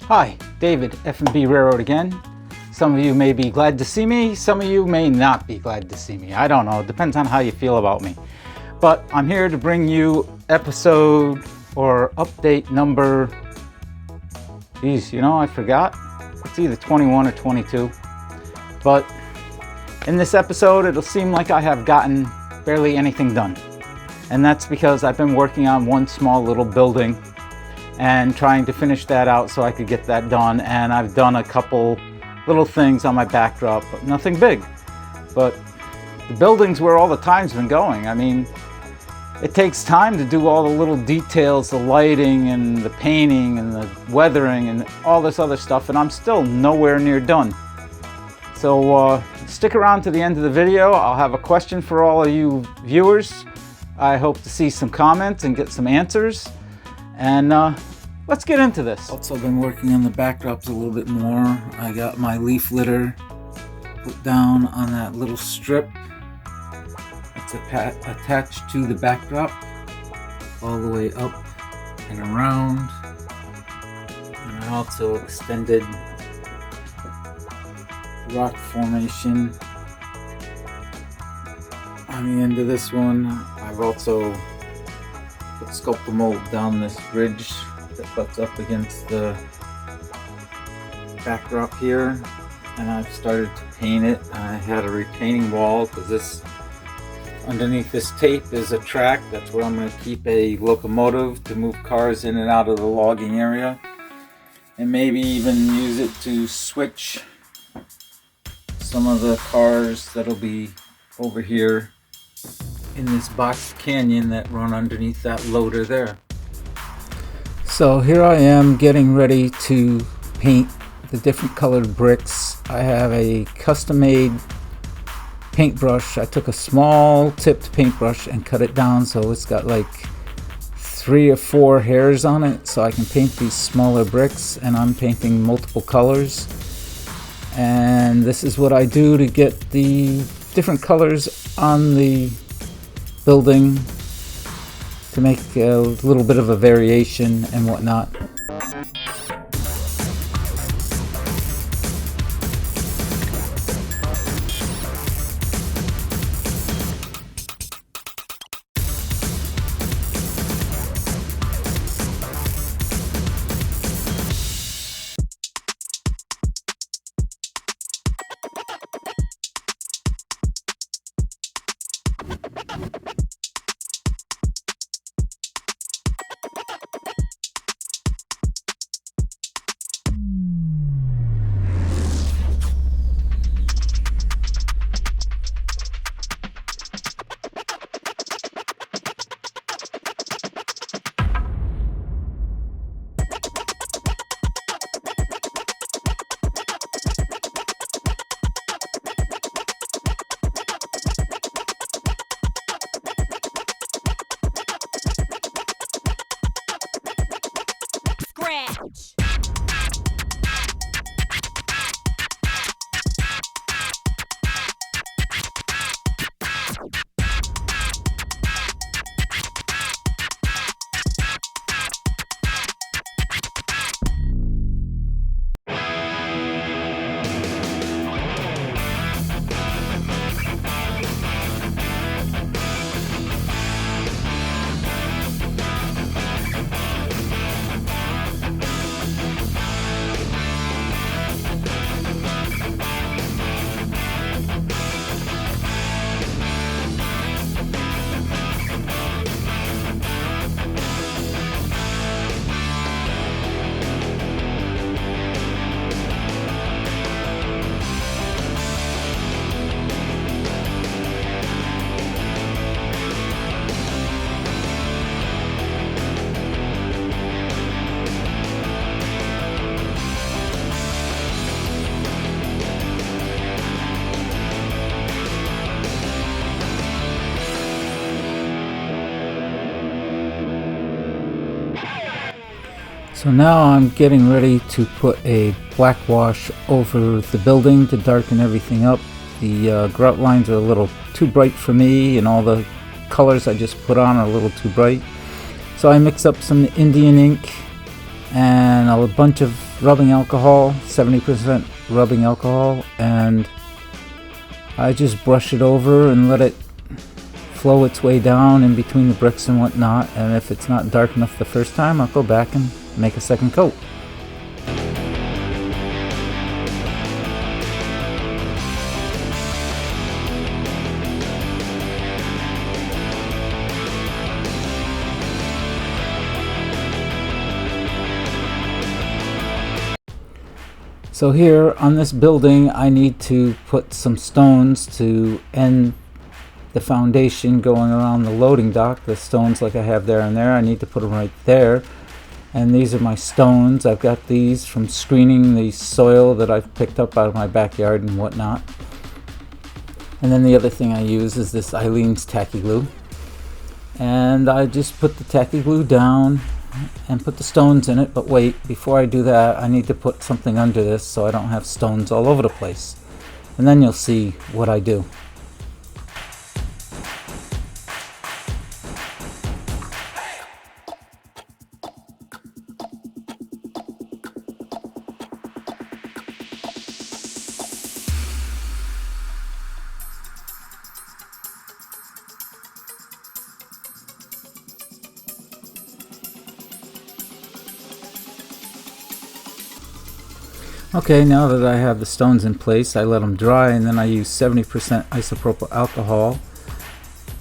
Hi, David, F&B Railroad again. Some of you may be glad to see me, some of you may not be glad to see me. I don't know, it depends on how you feel about me. But I'm here to bring you episode or update number, I forgot. It's either 21 or 22. But in this episode, it'll seem like I have gotten barely anything done. And that's because I've been working on one small little building and trying to finish that out so I could get that done. And I've done a couple little things on my backdrop, but nothing big. But the building's where all the time's been going. I mean, it takes time to do all the little details, the lighting and the painting and the weathering and all this other stuff, and I'm still nowhere near done. So stick around to the end of the video. I'll have a question for all of you viewers. I hope to see some comments and get some answers. And let's get into this. Also been working on the backdrops a little bit more. I got my leaf litter put down on that little strip that's attached to the backdrop all the way up and around. And I also extended the rock formation on the end of this one. I've also put Sculptamold down this ridge that butts up against the backdrop here, and I've started to paint it. I had a retaining wall because this underneath this tape is a track. That's where I'm going to keep a locomotive to move cars in and out of the logging area, and maybe even use it to switch some of the cars that'll be over here in this box canyon that run underneath that loader there. So here I am getting ready to paint the different colored bricks. I have a custom made paintbrush. I took a small tipped paintbrush and cut it down so it's got like 3 or 4 hairs on it, so I can paint these smaller bricks, and I'm painting multiple colors. And this is what I do to get the different colors on the building to make a little bit of a variation and whatnot. So now I'm getting ready to put a black wash over the building to darken everything up. The grout lines are a little too bright for me, and all the colors I just put on are a little too bright. So I mix up some Indian ink and a bunch of rubbing alcohol, 70% rubbing alcohol, and I just brush it over and let it flow its way down in between the bricks and whatnot. And if it's not dark enough the first time, I'll go back and make a second coat. So here on this building, I need to put some stones to end the foundation going around the loading dock. The stones like I have there and there, I need to put them right there. And these are my stones. I've got these from screening the soil that I've picked up out of my backyard and whatnot. And then the other thing I use is this Aleene's tacky glue. And I just put the tacky glue down and put the stones in it, but wait, before I do that, I need to put something under this so I don't have stones all over the place. And then you'll see what I do. Okay, now that I have the stones in place, I let them dry, and then I use 70% isopropyl alcohol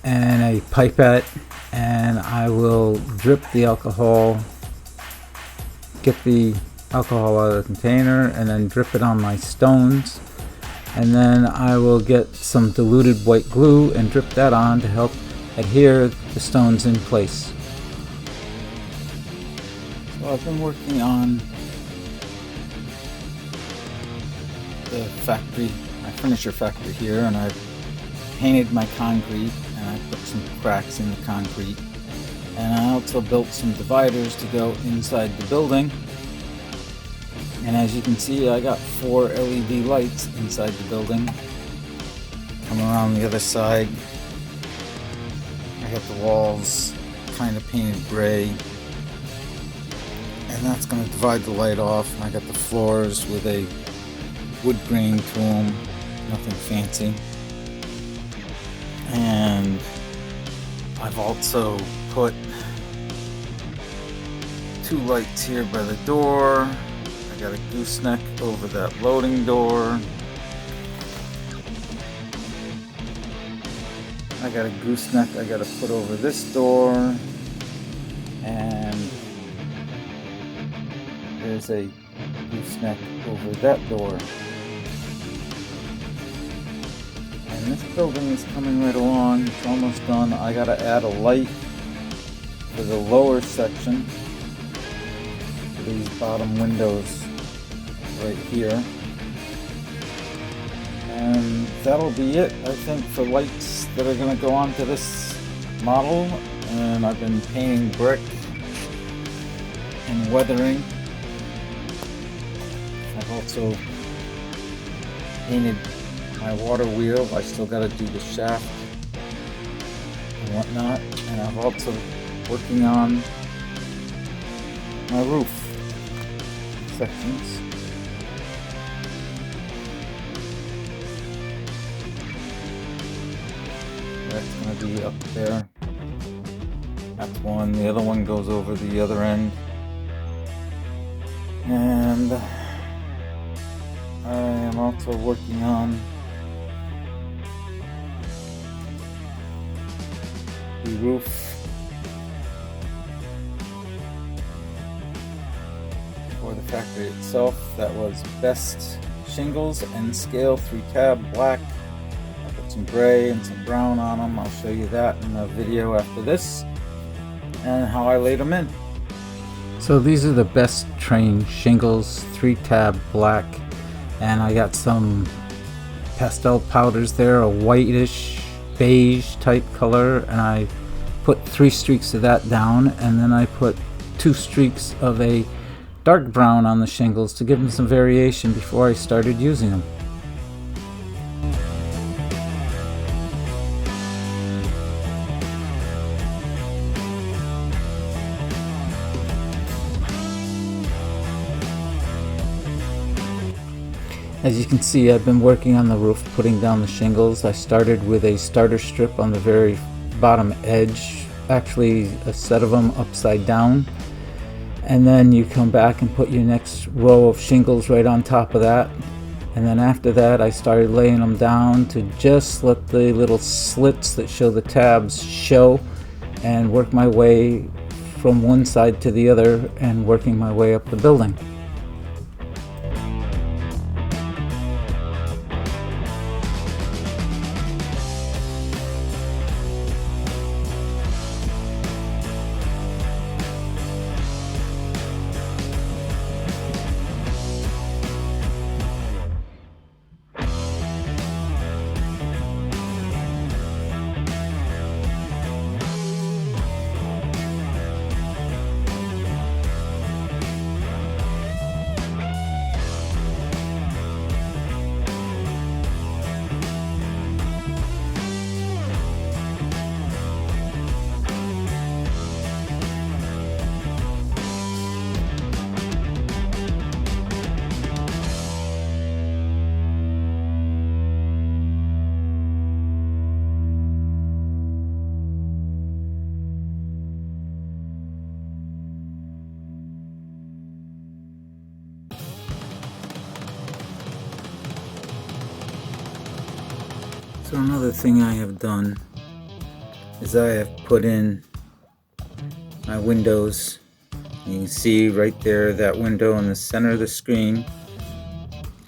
and a pipette, and I will drip the alcohol, get the alcohol out of the container, and then drip it on my stones. And then I will get some diluted white glue and drip that on to help adhere the stones in place. So I've been working on the factory, my furniture factory here, and I've painted my concrete, and I put some cracks in the concrete, and I also built some dividers to go inside the building. And as you can see, I got 4 LED lights inside the building. Come around the other side, I got the walls kind of painted gray, and that's going to divide the light off. And I got the floors with a wood grain to them, nothing fancy. And I've also put 2 lights here by the door. I got a gooseneck over that loading door. I got a gooseneck I gotta put over this door. And there's a gooseneck over that door. And this building is coming right along. It's almost done. I gotta add a light for the lower section, for these bottom windows right here. And that'll be it, I think, for lights that are gonna go onto this model. And I've been painting brick and weathering. I've also painted my water wheel. I still got to do the shaft and whatnot, and I'm also working on my roof sections. That's going to be up there. That's one. The other one goes over the other end. And I am also working on the roof for the factory itself. That was Best Shingles and Scale 3-tab black. I put some gray and some brown on them. I'll show you that in a video after this and how I laid them in. So these are the Best Train Shingles 3-tab black, and I got some pastel powders there, a whitish beige type color, and I put 3 streaks of that down, and then I put 2 streaks of a dark brown on the shingles to give them some variation before I started using them. As you can see, I've been working on the roof, putting down the shingles. I started with a starter strip on the very bottom edge, actually a set of them upside down. And then you come back and put your next row of shingles right on top of that. And then after that, I started laying them down to just let the little slits that show the tabs show, and work my way from one side to the other and working my way up the building. So another thing I have done is I have put in my windows. You can see right there, that window in the center of the screen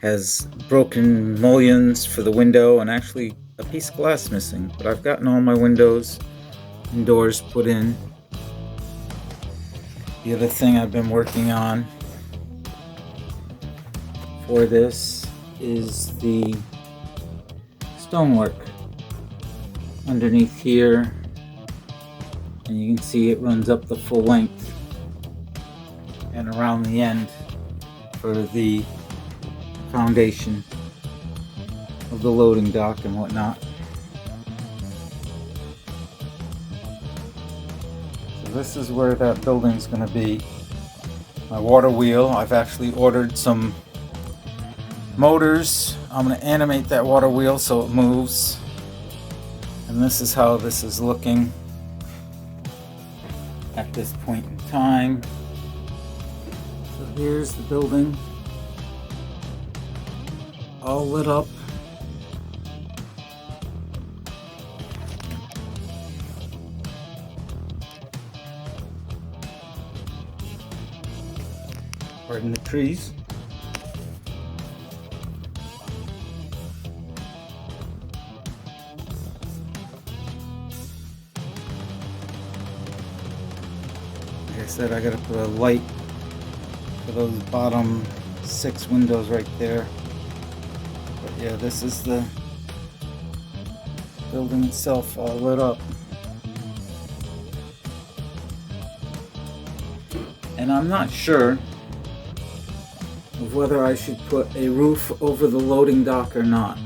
has broken mullions for the window and actually a piece of glass missing. But I've gotten all my windows and doors put in. The other thing I've been working on for this is the stonework underneath here, and you can see it runs up the full length and around the end for the foundation of the loading dock and whatnot. So this is where that building's going to be. My water wheel, I've actually ordered some motors. I'm going to animate that water wheel so it moves, and this is how this is looking at this point in time. So here's the building all lit up. Pardon the trees. Like I said, I gotta put a light for those bottom 6 windows right there. But yeah, this is the building itself all lit up. And I'm not sure of whether I should put a roof over the loading dock or not.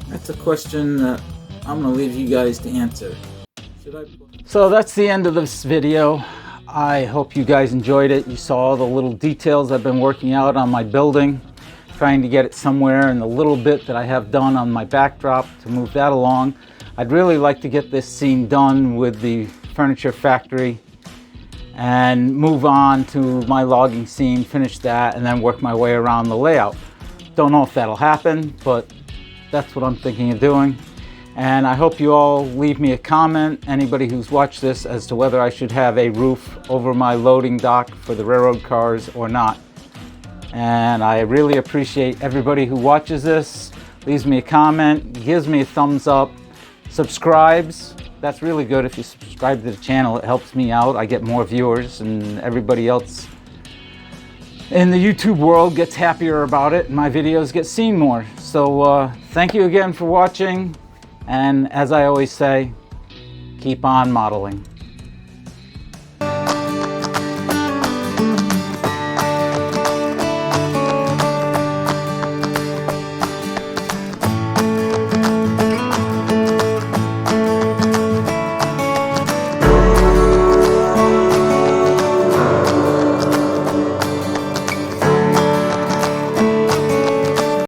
That's a question that I'm gonna leave you guys to answer. So that's the end of this video. I hope you guys enjoyed it. You saw all the little details I've been working out on my building, trying to get it somewhere, and the little bit that I have done on my backdrop to move that along. I'd really like to get this scene done with the furniture factory and move on to my logging scene, finish that, and then work my way around the layout. Don't know if that'll happen, but that's what I'm thinking of doing. And I hope you all leave me a comment, anybody who's watched this, as to whether I should have a roof over my loading dock for the railroad cars or not. And I really appreciate everybody who watches this, leaves me a comment, gives me a thumbs up, subscribes. That's really good. If you subscribe to the channel, it helps me out. I get more viewers, and everybody else in the YouTube world gets happier about it, and my videos get seen more. So thank you again for watching. And as I always say, keep on modeling.